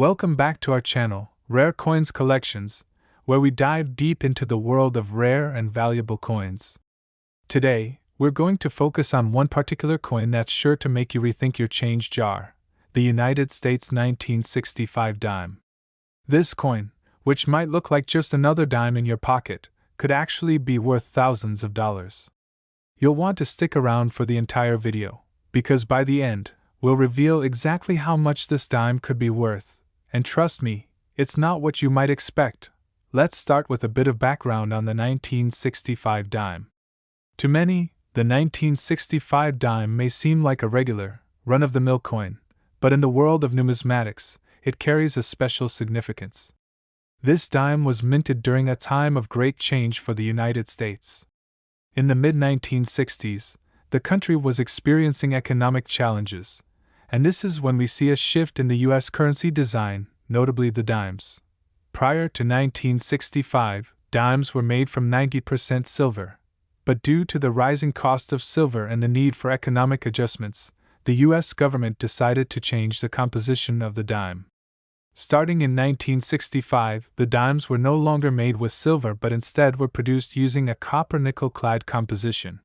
Welcome back to our channel, Rare Coins Collections, where we dive deep into the world of rare and valuable coins. Today, we're going to focus on one particular coin that's sure to make you rethink your change jar, the United States 1965 dime. This coin, which might look like just another dime in your pocket, could actually be worth thousands of dollars. You'll want to stick around for the entire video, because by the end, we'll reveal exactly how much this dime could be worth, and trust me, it's not what you might expect. Let's start with a bit of background on the 1965 dime. To many, the 1965 dime may seem like a regular, run-of-the-mill coin, but in the world of numismatics, it carries a special significance. This dime was minted during a time of great change for the United States. In the mid-1960s, the country was experiencing economic challenges, and this is when we see a shift in the U.S. currency design, notably the dimes. Prior to 1965, dimes were made from 90% silver, but due to the rising cost of silver and the need for economic adjustments, the U.S. government decided to change the composition of the dime. Starting in 1965, the dimes were no longer made with silver but instead were produced using a copper-nickel-clad composition.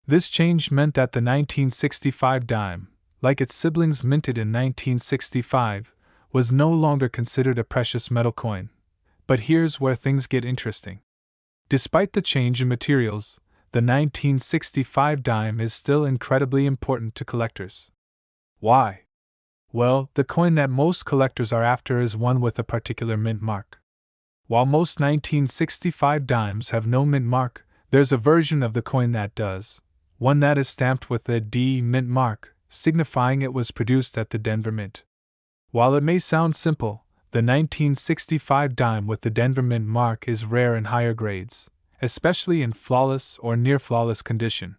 This change meant that the 1965 dime, like its siblings minted in 1965, was no longer considered a precious metal coin. But here's where things get interesting. Despite the change in materials, the 1965 dime is still incredibly important to collectors. Why? Well, the coin that most collectors are after is one with a particular mint mark. While most 1965 dimes have no mint mark, there's a version of the coin that does, one that is stamped with the D mint mark, signifying it was produced at the Denver Mint. While it may sound simple, the 1965 dime with the Denver Mint mark is rare in higher grades, especially in flawless or near-flawless condition.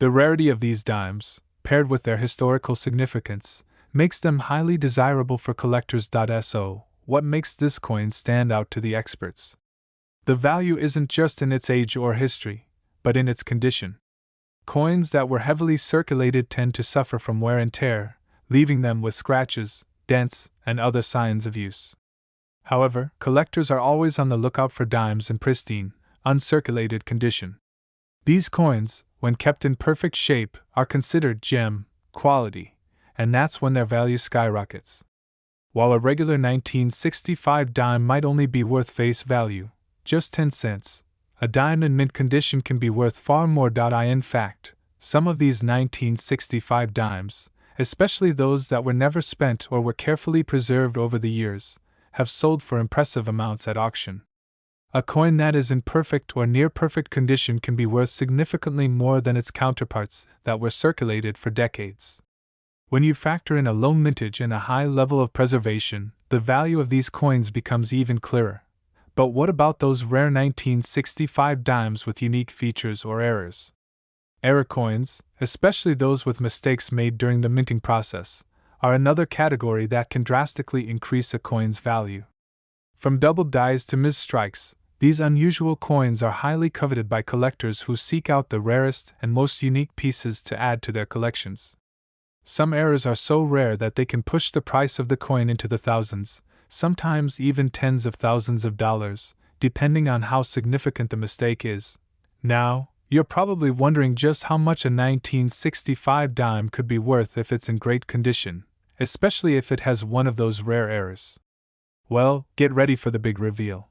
The rarity of these dimes, paired with their historical significance, makes them highly desirable for collectors. So, what makes this coin stand out to the experts? The value isn't just in its age or history, but in its condition. Coins that were heavily circulated tend to suffer from wear and tear, leaving them with scratches, dents, and other signs of use. However, collectors are always on the lookout for dimes in pristine, uncirculated condition. These coins, when kept in perfect shape, are considered gem quality, and that's when their value skyrockets. While a regular 1965 dime might only be worth face value, just 10 cents, a dime in mint condition can be worth far more. In fact, some of these 1965 dimes, especially those that were never spent or were carefully preserved over the years, have sold for impressive amounts at auction. A coin that is in perfect or near perfect condition can be worth significantly more than its counterparts that were circulated for decades. When you factor in a low mintage and a high level of preservation, the value of these coins becomes even clearer. But what about those rare 1965 dimes with unique features or errors? Error coins, especially those with mistakes made during the minting process, are another category that can drastically increase a coin's value. From double dies to misstrikes, these unusual coins are highly coveted by collectors who seek out the rarest and most unique pieces to add to their collections. Some errors are so rare that they can push the price of the coin into the thousands, sometimes even tens of thousands of dollars, depending on how significant the mistake is. Now, you're probably wondering just how much a 1965 dime could be worth if it's in great condition, especially if it has one of those rare errors. Well, get ready for the big reveal.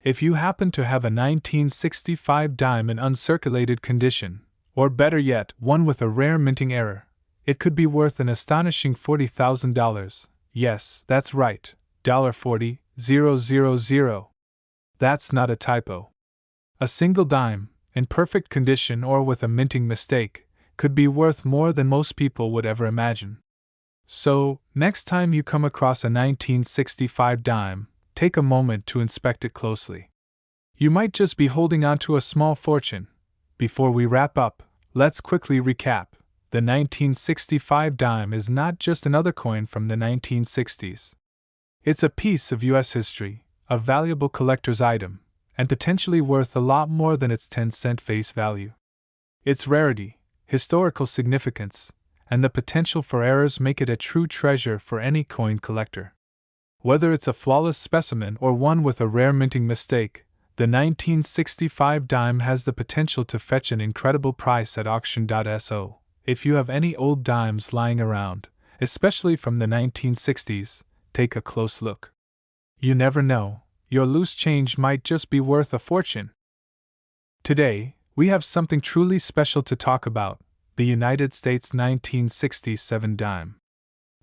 If you happen to have a 1965 dime in uncirculated condition, or better yet, one with a rare minting error, it could be worth an astonishing $40,000. Yes, that's right, $40,000. That's not a typo. A single dime, in perfect condition or with a minting mistake, could be worth more than most people would ever imagine. So, next time you come across a 1965 dime, take a moment to inspect it closely. You might just be holding on to a small fortune. Before we wrap up, let's quickly recap. The 1965 dime is not just another coin from the 1960s. It's a piece of U.S. history, a valuable collector's item, and potentially worth a lot more than its 10-cent face value. Its rarity, historical significance, and the potential for errors make it a true treasure for any coin collector. Whether it's a flawless specimen or one with a rare minting mistake, the 1965 dime has the potential to fetch an incredible price at auction.so. If you have any old dimes lying around, especially from the 1960s, take a close look. You never know, your loose change might just be worth a fortune. Today, we have something truly special to talk about: the United States 1967 dime.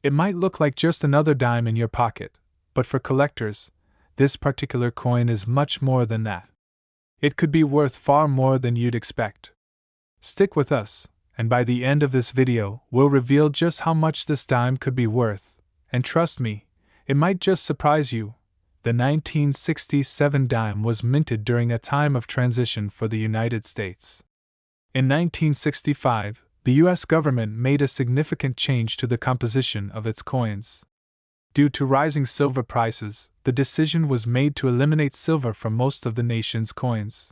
It might look like just another dime in your pocket, but for collectors, this particular coin is much more than that. It could be worth far more than you'd expect. Stick with us, and by the end of this video, we'll reveal just how much this dime could be worth, and trust me, it might just surprise you. The 1967 dime was minted during a time of transition for the United States. In 1965, the U.S. government made a significant change to the composition of its coins. Due to rising silver prices, the decision was made to eliminate silver from most of the nation's coins.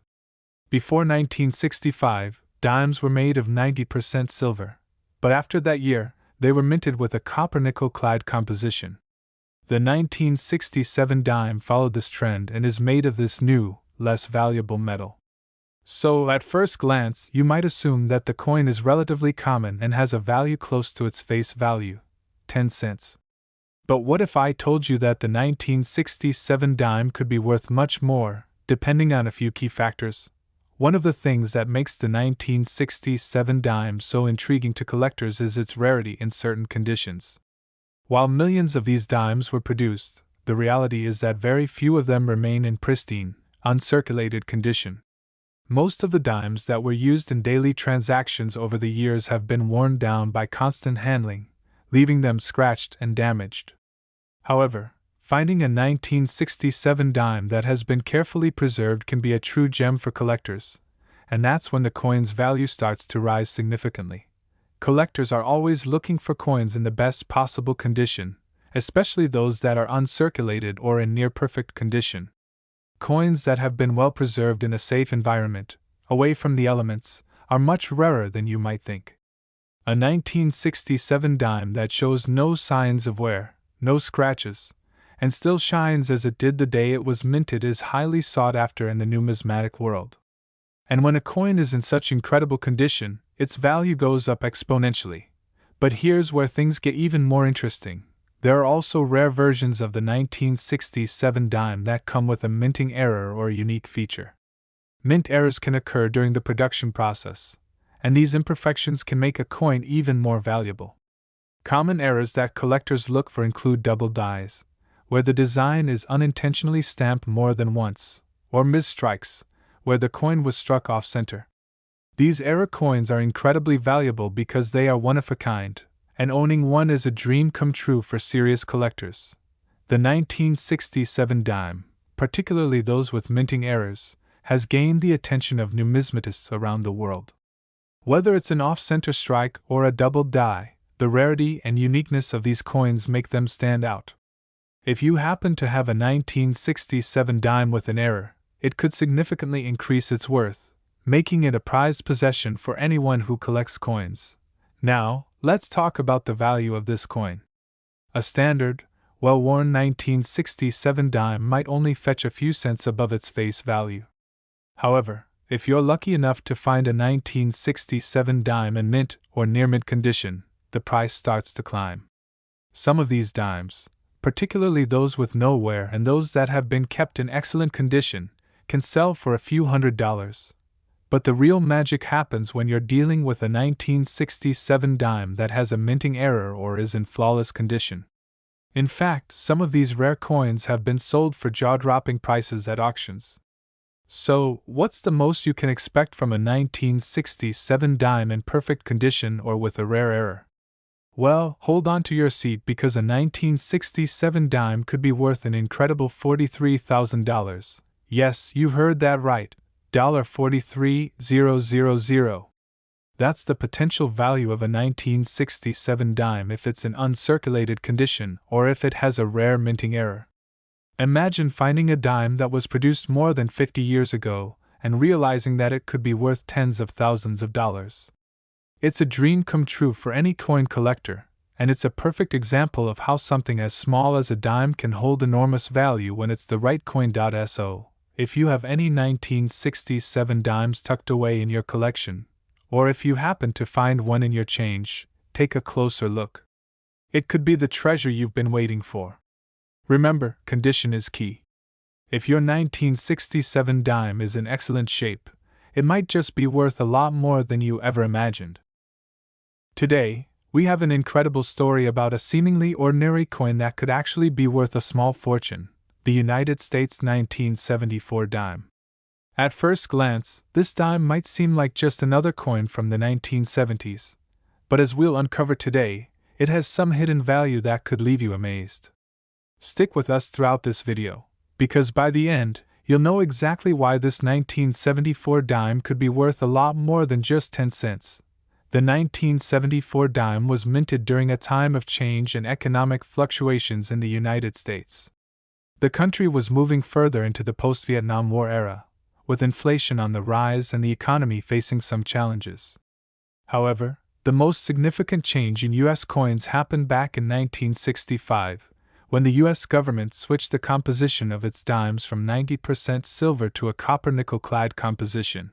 Before 1965, dimes were made of 90% silver, but after that year, they were minted with a copper-nickel-clad composition. The 1967 dime followed this trend and is made of this new, less valuable metal. So, at first glance, you might assume that the coin is relatively common and has a value close to its face value, 10 cents. But what if I told you that the 1967 dime could be worth much more, depending on a few key factors? One of the things that makes the 1967 dime so intriguing to collectors is its rarity in certain conditions. While millions of these dimes were produced, the reality is that very few of them remain in pristine, uncirculated condition. Most of the dimes that were used in daily transactions over the years have been worn down by constant handling, leaving them scratched and damaged. However, finding a 1967 dime that has been carefully preserved can be a true gem for collectors, and that's when the coin's value starts to rise significantly. Collectors are always looking for coins in the best possible condition, especially those that are uncirculated or in near-perfect condition. Coins that have been well preserved in a safe environment, away from the elements, are much rarer than you might think. A 1967 dime that shows no signs of wear, no scratches, and still shines as it did the day it was minted is highly sought after in the numismatic world. And when a coin is in such incredible condition, its value goes up exponentially. But here's where things get even more interesting. There are also rare versions of the 1967 dime that come with a minting error or a unique feature. Mint errors can occur during the production process, and these imperfections can make a coin even more valuable. Common errors that collectors look for include double dies, where the design is unintentionally stamped more than once, or misstrikes, where the coin was struck off-center. These error coins are incredibly valuable because they are one of a kind, and owning one is a dream come true for serious collectors. The 1967 dime, particularly those with minting errors, has gained the attention of numismatists around the world. Whether it's an off-center strike or a double die, the rarity and uniqueness of these coins make them stand out. If you happen to have a 1967 dime with an error, it could significantly increase its worth, making it a prized possession for anyone who collects coins. Now, let's talk about the value of this coin. A standard, well-worn 1967 dime might only fetch a few cents above its face value. However, if you're lucky enough to find a 1967 dime in mint or near-mint condition, the price starts to climb. Some of these dimes, particularly those with no wear and those that have been kept in excellent condition, can sell for a few $100s. But the real magic happens when you're dealing with a 1967 dime that has a minting error or is in flawless condition. In fact, some of these rare coins have been sold for jaw-dropping prices at auctions. So, what's the most you can expect from a 1967 dime in perfect condition or with a rare error? Well, hold on to your seat because a 1967 dime could be worth an incredible $43,000. Yes, you heard that right, $43,000. That's the potential value of a 1967 dime if it's in uncirculated condition or if it has a rare minting error. Imagine finding a dime that was produced more than 50 years ago and realizing that it could be worth tens of thousands of dollars. It's a dream come true for any coin collector, and it's a perfect example of how something as small as a dime can hold enormous value when it's the right coin. So, if you have any 1967 dimes tucked away in your collection, or if you happen to find one in your change, take a closer look. It could be the treasure you've been waiting for. Remember, condition is key. If your 1967 dime is in excellent shape, it might just be worth a lot more than you ever imagined. Today, we have an incredible story about a seemingly ordinary coin that could actually be worth a small fortune, the United States 1974 dime. At first glance, this dime might seem like just another coin from the 1970s, but as we'll uncover today, it has some hidden value that could leave you amazed. Stick with us throughout this video, because by the end, you'll know exactly why this 1974 dime could be worth a lot more than just 10 cents. The 1974 dime was minted during a time of change and economic fluctuations in the United States. The country was moving further into the post-Vietnam War era, with inflation on the rise and the economy facing some challenges. However, the most significant change in U.S. coins happened back in 1965, when the U.S. government switched the composition of its dimes from 90% silver to a copper-nickel-clad composition.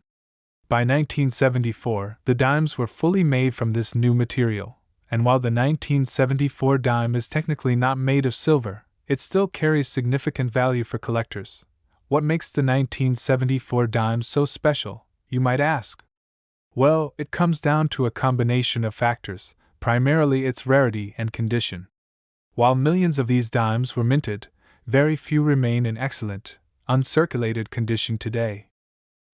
By 1974, the dimes were fully made from this new material, and while the 1974 dime is technically not made of silver, it still carries significant value for collectors. What makes the 1974 dime so special, you might ask? Well, it comes down to a combination of factors, primarily its rarity and condition. While millions of these dimes were minted, very few remain in excellent, uncirculated condition today.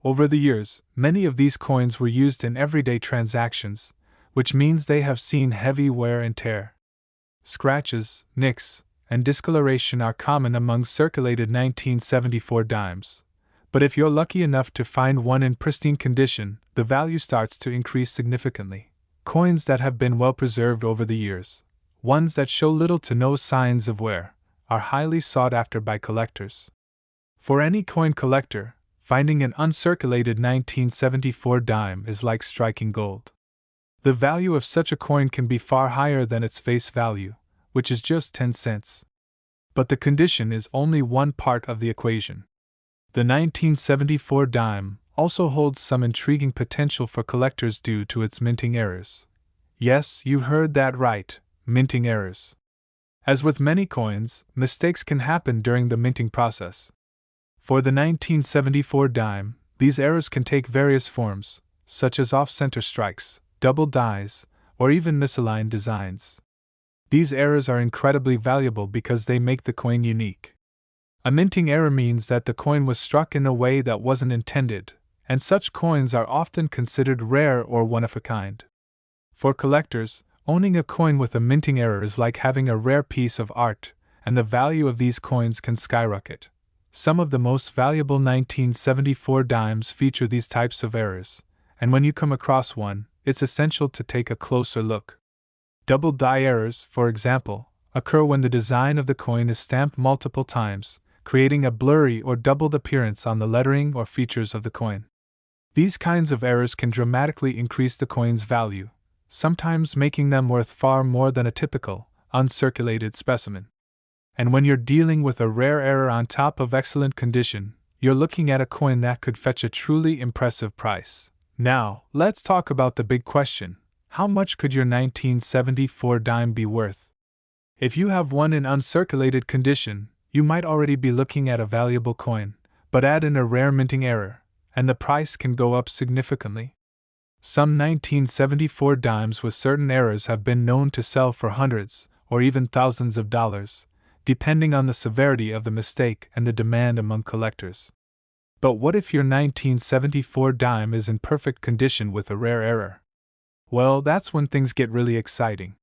Over the years, many of these coins were used in everyday transactions, which means they have seen heavy wear and tear. Scratches, nicks, and discoloration are common among circulated 1974 dimes, but if you're lucky enough to find one in pristine condition, the value starts to increase significantly. Coins that have been well preserved over the years, ones that show little to no signs of wear, are highly sought after by collectors. For any coin collector, finding an uncirculated 1974 dime is like striking gold. The value of such a coin can be far higher than its face value, which is just 10 cents. But the condition is only one part of the equation. The 1974 dime also holds some intriguing potential for collectors due to its minting errors. Yes, you heard that right, minting errors. As with many coins, mistakes can happen during the minting process. For the 1974 dime, these errors can take various forms, such as off-center strikes, double dies, or even misaligned designs. These errors are incredibly valuable because they make the coin unique. A minting error means that the coin was struck in a way that wasn't intended, and such coins are often considered rare or one of a kind. For collectors, owning a coin with a minting error is like having a rare piece of art, and the value of these coins can skyrocket. Some of the most valuable 1974 dimes feature these types of errors, and when you come across one, it's essential to take a closer look. Double die errors, for example, occur when the design of the coin is stamped multiple times, creating a blurry or doubled appearance on the lettering or features of the coin. These kinds of errors can dramatically increase the coin's value, sometimes making them worth far more than a typical, uncirculated specimen. And when you're dealing with a rare error on top of excellent condition, you're looking at a coin that could fetch a truly impressive price. Now, let's talk about the big question. How much could your 1974 dime be worth? If you have one in uncirculated condition, you might already be looking at a valuable coin, but add in a rare minting error, and the price can go up significantly. Some 1974 dimes with certain errors have been known to sell for hundreds, or even thousands of dollars, depending on the severity of the mistake and the demand among collectors. But what if your 1974 dime is in perfect condition with a rare error? Well, that's when things get really exciting.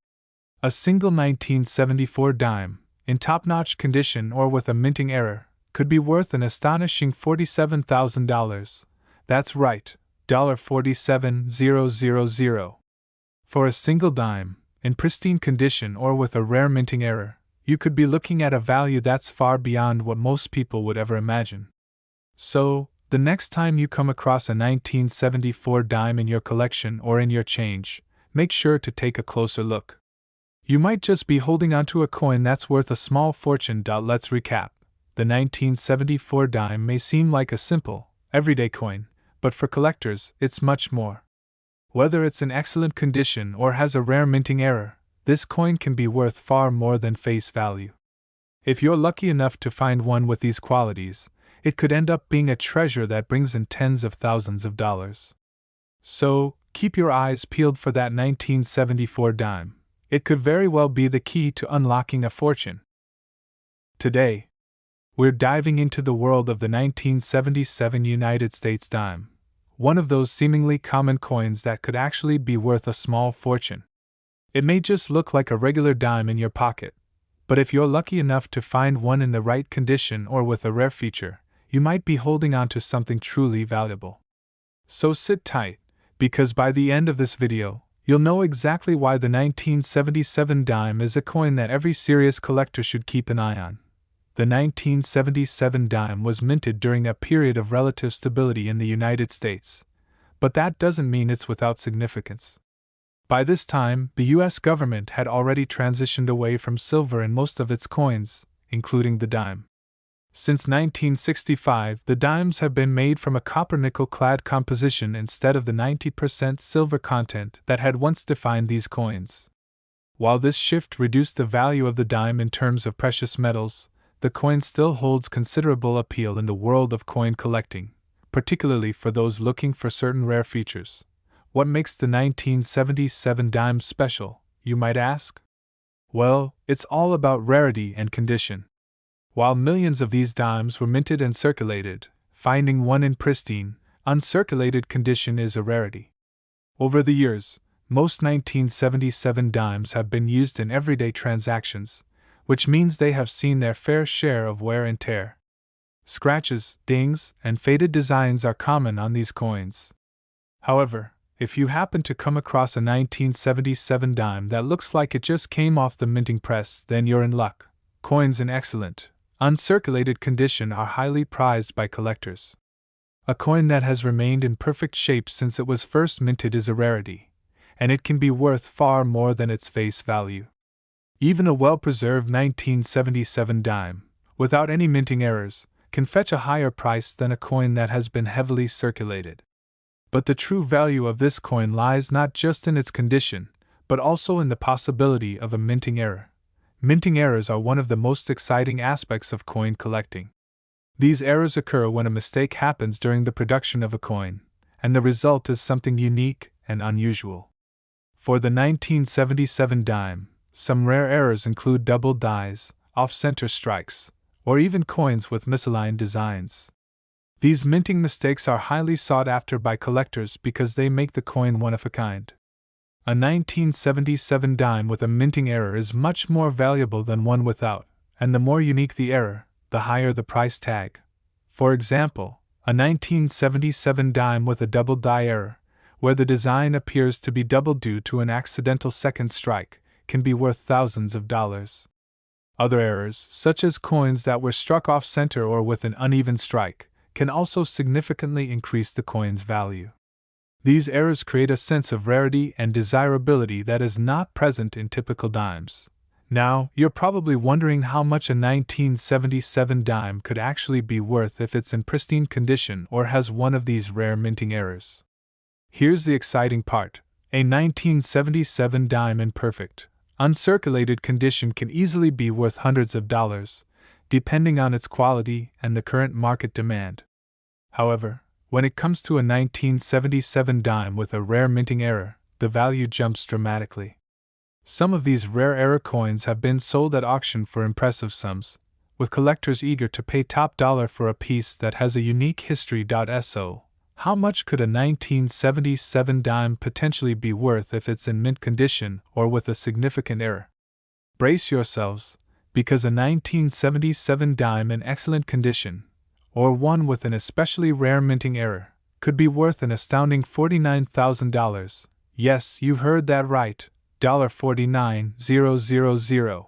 A single 1974 dime, in top-notch condition or with a minting error, could be worth an astonishing $47,000. That's right, $47,000. For a single dime, in pristine condition or with a rare minting error, you could be looking at a value that's far beyond what most people would ever imagine. So, the next time you come across a 1974 dime in your collection or in your change, make sure to take a closer look. You might just be holding onto a coin that's worth a small fortune. Let's recap. The 1974 dime may seem like a simple, everyday coin, but for collectors, it's much more. Whether it's in excellent condition or has a rare minting error, this coin can be worth far more than face value. If you're lucky enough to find one with these qualities, it could end up being a treasure that brings in tens of thousands of dollars. So, keep your eyes peeled for that 1974 dime. It could very well be the key to unlocking a fortune. Today, we're diving into the world of the 1977 United States dime, one of those seemingly common coins that could actually be worth a small fortune. It may just look like a regular dime in your pocket, but if you're lucky enough to find one in the right condition or with a rare feature, you might be holding on to something truly valuable. So sit tight, because by the end of this video, you'll know exactly why the 1977 dime is a coin that every serious collector should keep an eye on. The 1977 dime was minted during a period of relative stability in the United States, but that doesn't mean it's without significance. By this time, the U.S. government had already transitioned away from silver in most of its coins, including the dime. Since 1965, the dimes have been made from a copper-nickel clad composition instead of the 90% silver content that had once defined these coins. While this shift reduced the value of the dime in terms of precious metals, the coin still holds considerable appeal in the world of coin collecting, particularly for those looking for certain rare features. What makes the 1977 dime special, you might ask? Well, it's all about rarity and condition. While millions of these dimes were minted and circulated, finding one in pristine, uncirculated condition is a rarity. Over the years, most 1977 dimes have been used in everyday transactions, which means they have seen their fair share of wear and tear. Scratches, dings, and faded designs are common on these coins. However, if you happen to come across a 1977 dime that looks like it just came off the minting press, then you're in luck. Coins in excellent, uncirculated condition are highly prized by collectors. A coin that has remained in perfect shape since it was first minted is a rarity, and it can be worth far more than its face value. Even a well-preserved 1977 dime, without any minting errors, can fetch a higher price than a coin that has been heavily circulated. But the true value of this coin lies not just in its condition, but also in the possibility of a minting error. Minting errors are one of the most exciting aspects of coin collecting. These errors occur when a mistake happens during the production of a coin, and the result is something unique and unusual. For the 1977 dime, some rare errors include double dies, off-center strikes, or even coins with misaligned designs. These minting mistakes are highly sought after by collectors because they make the coin one of a kind. A 1977 dime with a minting error is much more valuable than one without, and the more unique the error, the higher the price tag. For example, a 1977 dime with a double die error, where the design appears to be doubled due to an accidental second strike, can be worth thousands of dollars. Other errors, such as coins that were struck off-center or with an uneven strike, can also significantly increase the coin's value. These errors create a sense of rarity and desirability that is not present in typical dimes. Now, you're probably wondering how much a 1977 dime could actually be worth if it's in pristine condition or has one of these rare minting errors. Here's the exciting part. A 1977 dime in perfect, uncirculated condition can easily be worth hundreds of dollars, depending on its quality and the current market demand. However, when it comes to a 1977 dime with a rare minting error, the value jumps dramatically. Some of these rare error coins have been sold at auction for impressive sums, with collectors eager to pay top dollar for a piece that has a unique history. So, how much could a 1977 dime potentially be worth if it's in mint condition or with a significant error? Brace yourselves, because a 1977 dime in excellent condition, or one with an especially rare minting error, could be worth an astounding $49,000. Yes, you heard that right, $49,000.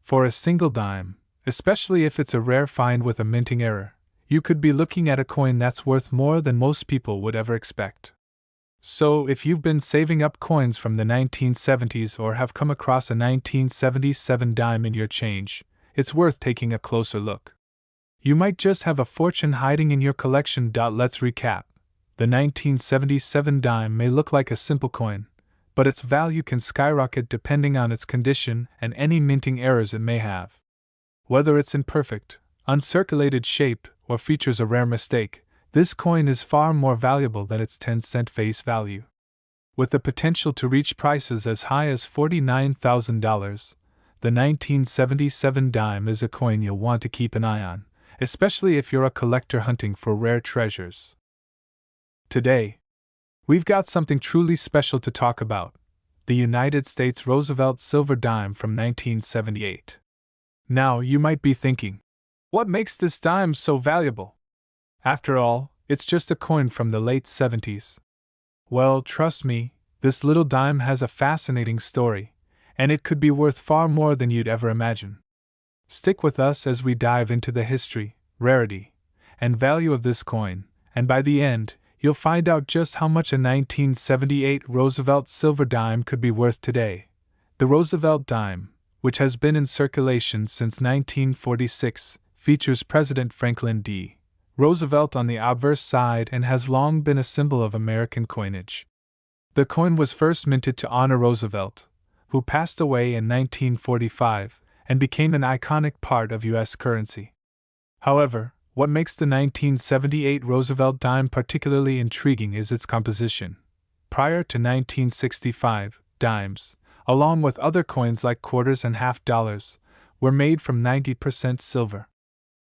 For a single dime, especially if it's a rare find with a minting error, you could be looking at a coin that's worth more than most people would ever expect. So, if you've been saving up coins from the 1970s or have come across a 1977 dime in your change, it's worth taking a closer look. You might just have a fortune hiding in your collection. Let's recap. The 1977 dime may look like a simple coin, but its value can skyrocket depending on its condition and any minting errors it may have. Whether it's in perfect, uncirculated shape or features a rare mistake, this coin is far more valuable than its 10-cent face value. With the potential to reach prices as high as $49,000, the 1977 dime is a coin you'll want to keep an eye on, especially if you're a collector hunting for rare treasures. Today, we've got something truly special to talk about: the United States Roosevelt Silver Dime from 1978. Now, you might be thinking, what makes this dime so valuable? After all, it's just a coin from the late 70s. Well, trust me, this little dime has a fascinating story, and it could be worth far more than you'd ever imagine. Stick with us as we dive into the history, rarity, and value of this coin, and by the end, you'll find out just how much a 1978 Roosevelt silver dime could be worth today. The Roosevelt dime, which has been in circulation since 1946, features President Franklin D. Roosevelt on the obverse side and has long been a symbol of American coinage. The coin was first minted to honor Roosevelt, who passed away in 1945 and became an iconic part of U.S. currency. However, what makes the 1978 Roosevelt dime particularly intriguing is its composition. Prior to 1965, dimes, along with other coins like quarters and half dollars, were made from 90% silver.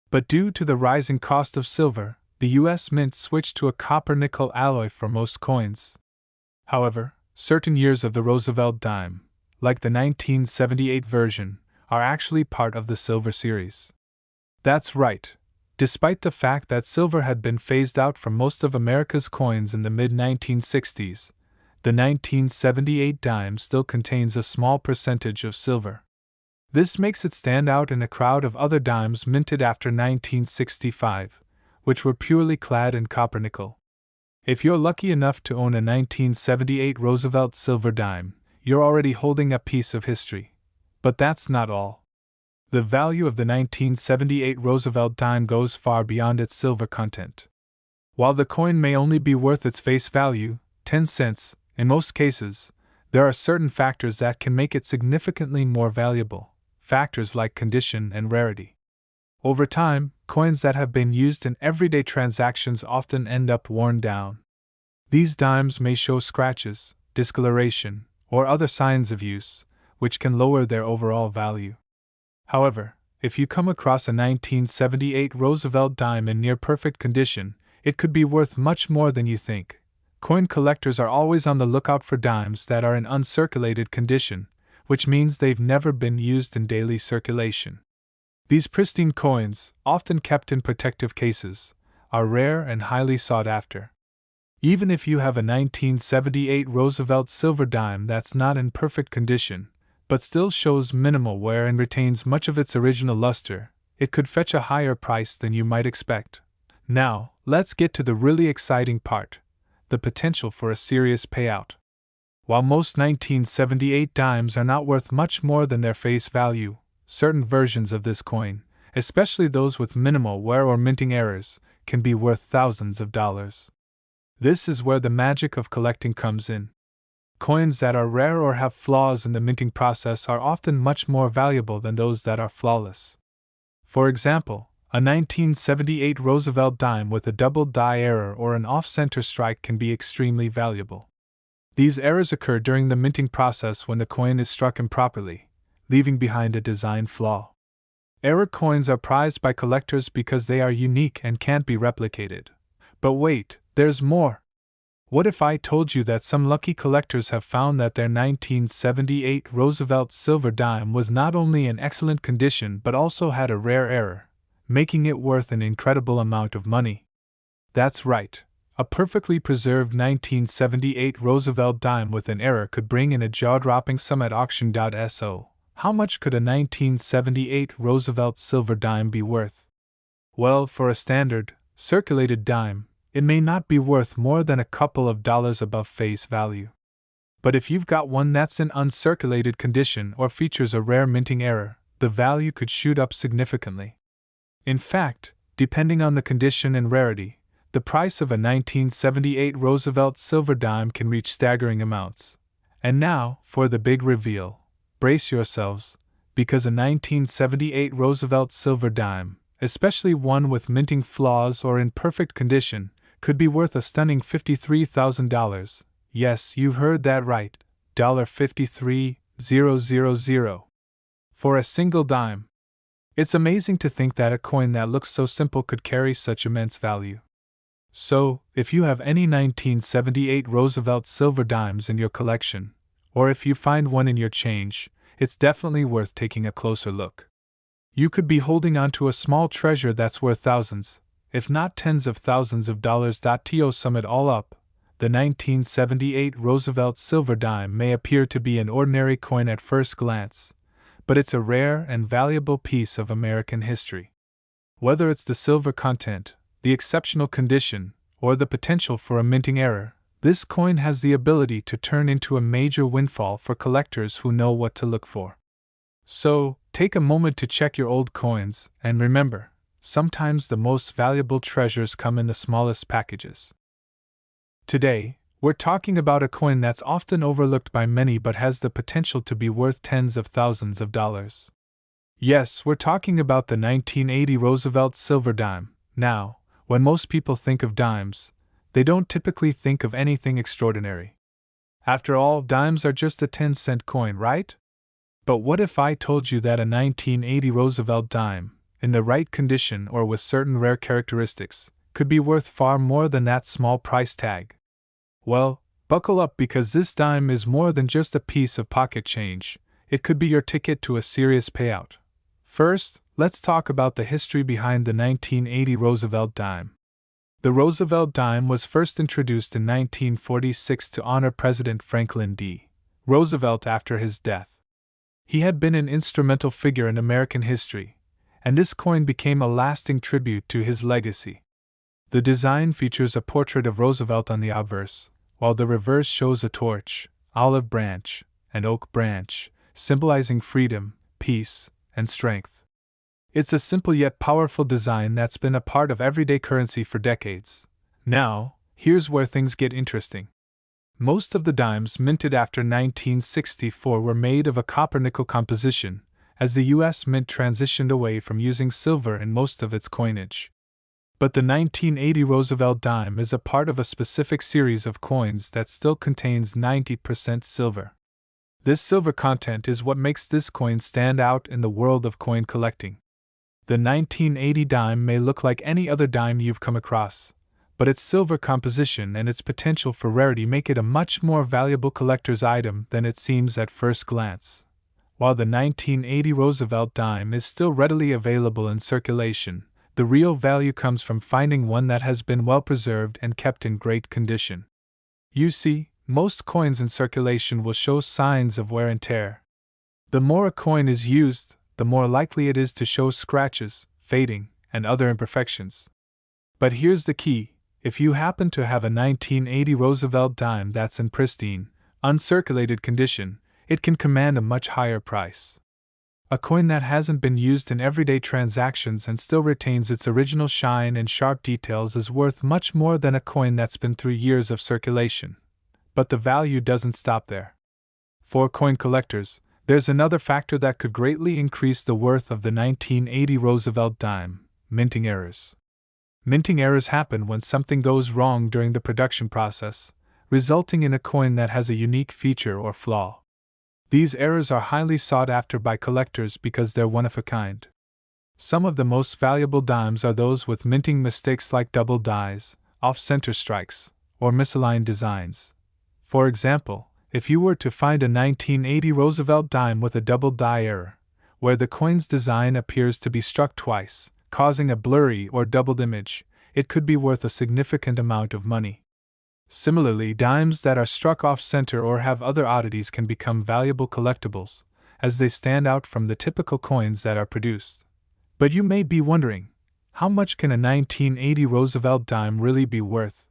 But due to the rising cost of silver, the U.S. Mint switched to a copper-nickel alloy for most coins. However, certain years of the Roosevelt dime, like the 1978 version, are actually part of the silver series. That's right. Despite the fact that silver had been phased out from most of America's coins in the mid-1960s, the 1978 dime still contains a small percentage of silver. This makes it stand out in a crowd of other dimes minted after 1965, which were purely clad in copper-nickel. If you're lucky enough to own a 1978 Roosevelt silver dime, you're already holding a piece of history. But that's not all. The value of the 1978 Roosevelt dime goes far beyond its silver content. While the coin may only be worth its face value, 10 cents, in most cases, there are certain factors that can make it significantly more valuable. Factors like condition and rarity. Over time, coins that have been used in everyday transactions often end up worn down. These dimes may show scratches, discoloration, or other signs of use, which can lower their overall value. However, if you come across a 1978 Roosevelt dime in near-perfect condition, it could be worth much more than you think. Coin collectors are always on the lookout for dimes that are in uncirculated condition, which means they've never been used in daily circulation. These pristine coins, often kept in protective cases, are rare and highly sought after. Even if you have a 1978 Roosevelt silver dime that's not in perfect condition, but still shows minimal wear and retains much of its original luster, it could fetch a higher price than you might expect. Now, let's get to the really exciting part: the potential for a serious payout. While most 1978 dimes are not worth much more than their face value, certain versions of this coin, especially those with minimal wear or minting errors, can be worth thousands of dollars. This is where the magic of collecting comes in. Coins that are rare or have flaws in the minting process are often much more valuable than those that are flawless. For example, a 1978 Roosevelt dime with a double die error or an off-center strike can be extremely valuable. These errors occur during the minting process when the coin is struck improperly, leaving behind a design flaw. Error coins are prized by collectors because they are unique and can't be replicated. But wait, there's more! What if I told you that some lucky collectors have found that their 1978 Roosevelt silver dime was not only in excellent condition but also had a rare error, making it worth an incredible amount of money? That's right. A perfectly preserved 1978 Roosevelt dime with an error could bring in a jaw-dropping sum at auction. So, how much could a 1978 Roosevelt silver dime be worth? Well, for a standard, circulated dime, it may not be worth more than a couple of dollars above face value. But if you've got one that's in uncirculated condition or features a rare minting error, the value could shoot up significantly. In fact, depending on the condition and rarity, the price of a 1978 Roosevelt silver dime can reach staggering amounts. And now, for the big reveal. Brace yourselves, because a 1978 Roosevelt silver dime, especially one with minting flaws or in perfect condition, could be worth a stunning $53,000. Yes, you heard that right, $53,000. For a single dime. It's amazing to think that a coin that looks so simple could carry such immense value. So, if you have any 1978 Roosevelt silver dimes in your collection, or if you find one in your change, it's definitely worth taking a closer look. You could be holding on to a small treasure that's worth thousands, if not tens of thousands of dollars. To sum it all up, the 1978 Roosevelt silver dime may appear to be an ordinary coin at first glance, but it's a rare and valuable piece of American history. Whether it's the silver content, the exceptional condition, or the potential for a minting error, this coin has the ability to turn into a major windfall for collectors who know what to look for. So, take a moment to check your old coins, and remember, sometimes the most valuable treasures come in the smallest packages. Today, we're talking about a coin that's often overlooked by many but has the potential to be worth tens of thousands of dollars. Yes, we're talking about the 1980 Roosevelt silver dime. Now, when most people think of dimes, they don't typically think of anything extraordinary. After all, dimes are just a 10-cent coin, right? But what if I told you that a 1980 Roosevelt dime, in the right condition or with certain rare characteristics, could be worth far more than that small price tag? Well, buckle up, because this dime is more than just a piece of pocket change. It could be your ticket to a serious payout. First, let's talk about the history behind the 1980 Roosevelt dime. The Roosevelt dime was first introduced in 1946 to honor President Franklin D. Roosevelt after his death. He had been an instrumental figure in American history, and this coin became a lasting tribute to his legacy. The design features a portrait of Roosevelt on the obverse, while the reverse shows a torch, olive branch, and oak branch, symbolizing freedom, peace, and strength. It's a simple yet powerful design that's been a part of everyday currency for decades. Now, here's where things get interesting. Most of the dimes minted after 1964 were made of a copper-nickel composition, as the U.S. Mint transitioned away from using silver in most of its coinage. But the 1980 Roosevelt dime is a part of a specific series of coins that still contains 90% silver. This silver content is what makes this coin stand out in the world of coin collecting. The 1980 dime may look like any other dime you've come across, but its silver composition and its potential for rarity make it a much more valuable collector's item than it seems at first glance. While the 1980 Roosevelt dime is still readily available in circulation, the real value comes from finding one that has been well preserved and kept in great condition. You see, most coins in circulation will show signs of wear and tear. The more a coin is used, the more likely it is to show scratches, fading, and other imperfections. But here's the key: if you happen to have a 1980 Roosevelt dime that's in pristine, uncirculated condition, it can command a much higher price. A coin that hasn't been used in everyday transactions and still retains its original shine and sharp details is worth much more than a coin that's been through years of circulation. But the value doesn't stop there. For coin collectors, there's another factor that could greatly increase the worth of the 1980 Roosevelt dime: minting errors. Minting errors happen when something goes wrong during the production process, resulting in a coin that has a unique feature or flaw. These errors are highly sought after by collectors because they're one of a kind. Some of the most valuable dimes are those with minting mistakes like double dies, off-center strikes, or misaligned designs. For example, if you were to find a 1980 Roosevelt dime with a double die error, where the coin's design appears to be struck twice, causing a blurry or doubled image, it could be worth a significant amount of money. Similarly, dimes that are struck off-center or have other oddities can become valuable collectibles, as they stand out from the typical coins that are produced. But you may be wondering, how much can a 1980 Roosevelt dime really be worth?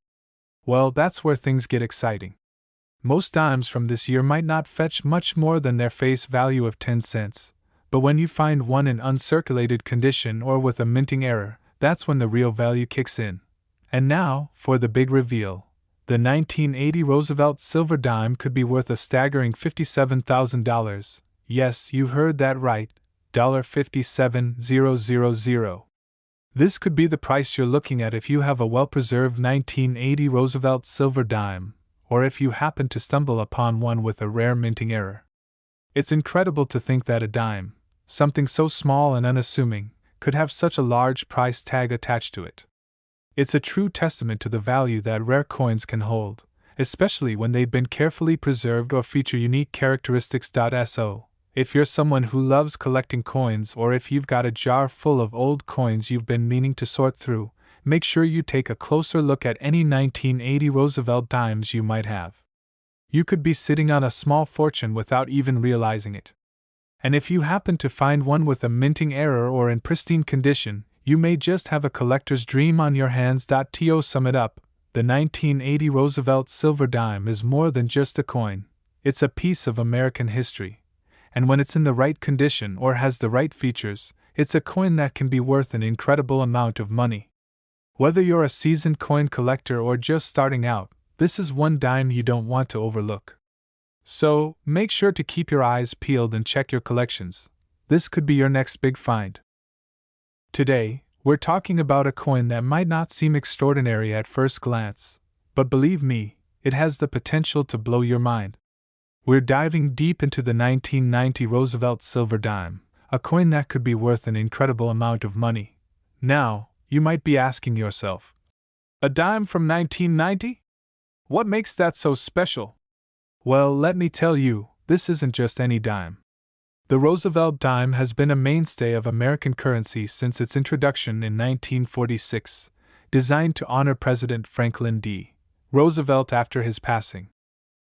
Well, that's where things get exciting. Most dimes from this year might not fetch much more than their face value of 10 cents, but when you find one in uncirculated condition or with a minting error, that's when the real value kicks in. And now, for the big reveal. The 1980 Roosevelt silver dime could be worth a staggering $57,000. Yes, you heard that right, $57,000. This could be the price you're looking at if you have a well-preserved 1980 Roosevelt silver dime, or if you happen to stumble upon one with a rare minting error. It's incredible to think that a dime, something so small and unassuming, could have such a large price tag attached to it. It's a true testament to the value that rare coins can hold, especially when they've been carefully preserved or feature unique characteristics. So, if you're someone who loves collecting coins, or if you've got a jar full of old coins you've been meaning to sort through, make sure you take a closer look at any 1980 Roosevelt dimes you might have. You could be sitting on a small fortune without even realizing it. And if you happen to find one with a minting error or in pristine condition, you may just have a collector's dream on your hands. To sum it up, the 1980 Roosevelt silver dime is more than just a coin. It's a piece of American history. And when it's in the right condition or has the right features, it's a coin that can be worth an incredible amount of money. Whether you're a seasoned coin collector or just starting out, this is one dime you don't want to overlook. So, make sure to keep your eyes peeled and check your collections. This could be your next big find. Today, we're talking about a coin that might not seem extraordinary at first glance, but believe me, it has the potential to blow your mind. We're diving deep into the 1990 Roosevelt silver dime, a coin that could be worth an incredible amount of money. Now, you might be asking yourself, a dime from 1990? What makes that so special? Well, let me tell you, this isn't just any dime. The Roosevelt dime has been a mainstay of American currency since its introduction in 1946, designed to honor President Franklin D. Roosevelt after his passing.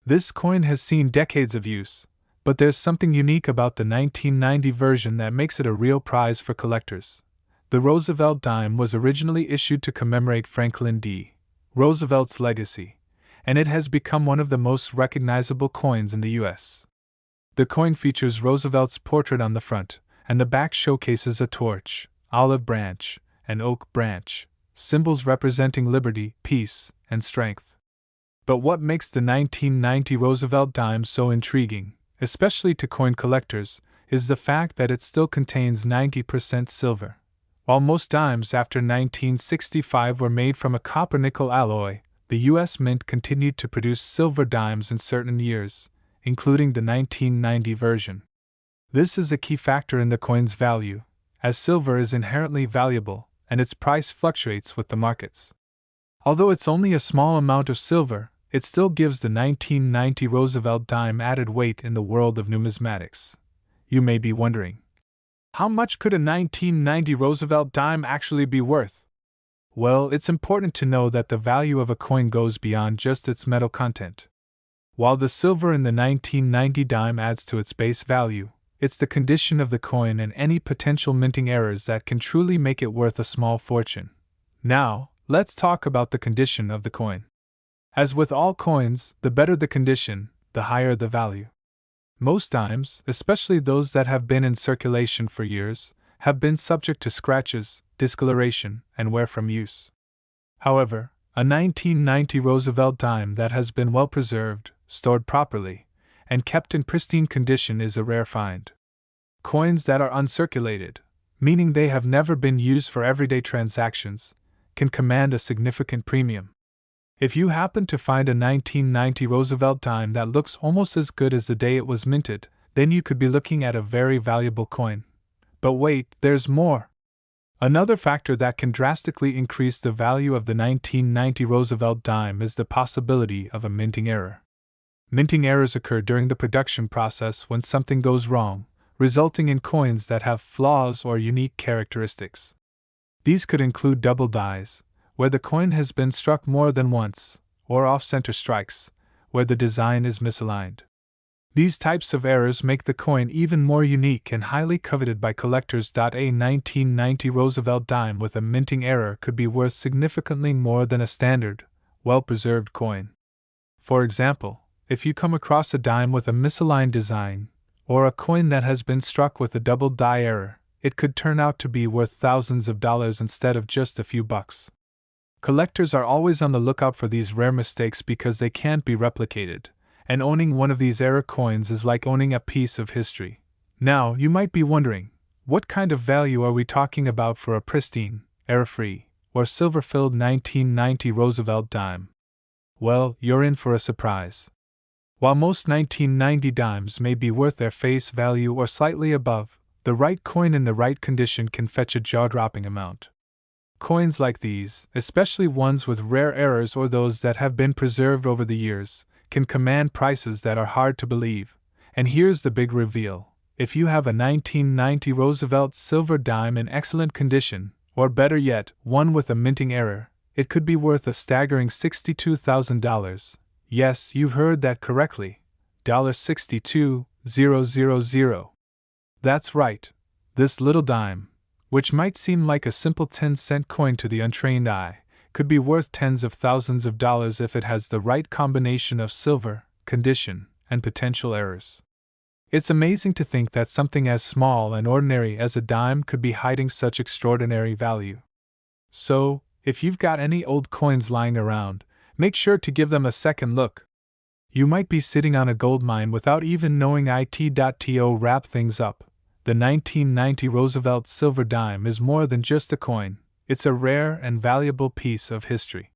This coin has seen decades of use, but there's something unique about the 1990 version that makes it a real prize for collectors. The Roosevelt dime was originally issued to commemorate Franklin D. Roosevelt's legacy, and it has become one of the most recognizable coins in the U.S. The coin features Roosevelt's portrait on the front, and the back showcases a torch, olive branch, and oak branch, symbols representing liberty, peace, and strength. But what makes the 1990 Roosevelt dime so intriguing, especially to coin collectors, is the fact that it still contains 90% silver. While most dimes after 1965 were made from a copper-nickel alloy, the U.S. Mint continued to produce silver dimes in certain years, including the 1990 version. This is a key factor in the coin's value, as silver is inherently valuable and its price fluctuates with the markets. Although it's only a small amount of silver, it still gives the 1990 Roosevelt dime added weight in the world of numismatics. You may be wondering, how much could a 1990 Roosevelt dime actually be worth? Well, it's important to know that the value of a coin goes beyond just its metal content. While the silver in the 1990 dime adds to its base value, it's the condition of the coin and any potential minting errors that can truly make it worth a small fortune. Now, let's talk about the condition of the coin. As with all coins, the better the condition, the higher the value. Most dimes, especially those that have been in circulation for years, have been subject to scratches, discoloration, and wear from use. However, a 1990 Roosevelt dime that has been well preserved, stored properly, and kept in pristine condition is a rare find. Coins that are uncirculated, meaning they have never been used for everyday transactions, can command a significant premium. If you happen to find a 1990 Roosevelt dime that looks almost as good as the day it was minted, then you could be looking at a very valuable coin. But wait, there's more. Another factor that can drastically increase the value of the 1990 Roosevelt dime is the possibility of a minting error. Minting errors occur during the production process when something goes wrong, resulting in coins that have flaws or unique characteristics. These could include double dies, where the coin has been struck more than once, or off-center strikes, where the design is misaligned. These types of errors make the coin even more unique and highly coveted by collectors. A 1990 Roosevelt dime with a minting error could be worth significantly more than a standard, well-preserved coin. For example, if you come across a dime with a misaligned design, or a coin that has been struck with a double die error, it could turn out to be worth thousands of dollars instead of just a few bucks. Collectors are always on the lookout for these rare mistakes because they can't be replicated, and owning one of these error coins is like owning a piece of history. Now, you might be wondering, what kind of value are we talking about for a pristine, error-free, or silver-filled 1990 Roosevelt dime? Well, you're in for a surprise. While most 1990 dimes may be worth their face value or slightly above, the right coin in the right condition can fetch a jaw-dropping amount. Coins like these, especially ones with rare errors or those that have been preserved over the years, can command prices that are hard to believe. And here's the big reveal. If you have a 1990 Roosevelt silver dime in excellent condition, or better yet, one with a minting error, it could be worth a staggering $62,000. Yes, you heard that correctly. $62,000. That's right. This little dime, which might seem like a simple 10-cent coin to the untrained eye, could be worth tens of thousands of dollars if it has the right combination of silver, condition, and potential errors. It's amazing to think that something as small and ordinary as a dime could be hiding such extraordinary value. So, if you've got any old coins lying around, make sure to give them a second look. You might be sitting on a gold mine without even knowing it. To wrap things up, the 1990 Roosevelt silver dime is more than just a coin, it's a rare and valuable piece of history.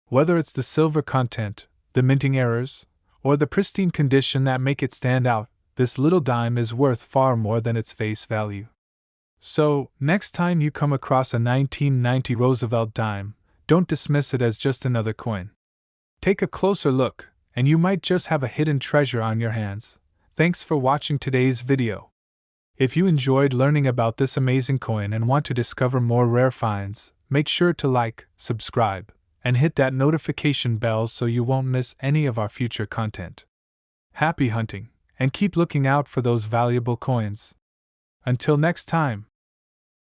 Whether it's the silver content, the minting errors, or the pristine condition that make it stand out, this little dime is worth far more than its face value. So, next time you come across a 1990 Roosevelt dime, don't dismiss it as just another coin. Take a closer look, and you might just have a hidden treasure on your hands. Thanks for watching today's video. If you enjoyed learning about this amazing coin and want to discover more rare finds, make sure to like, subscribe, and hit that notification bell so you won't miss any of our future content. Happy hunting, and keep looking out for those valuable coins. Until next time.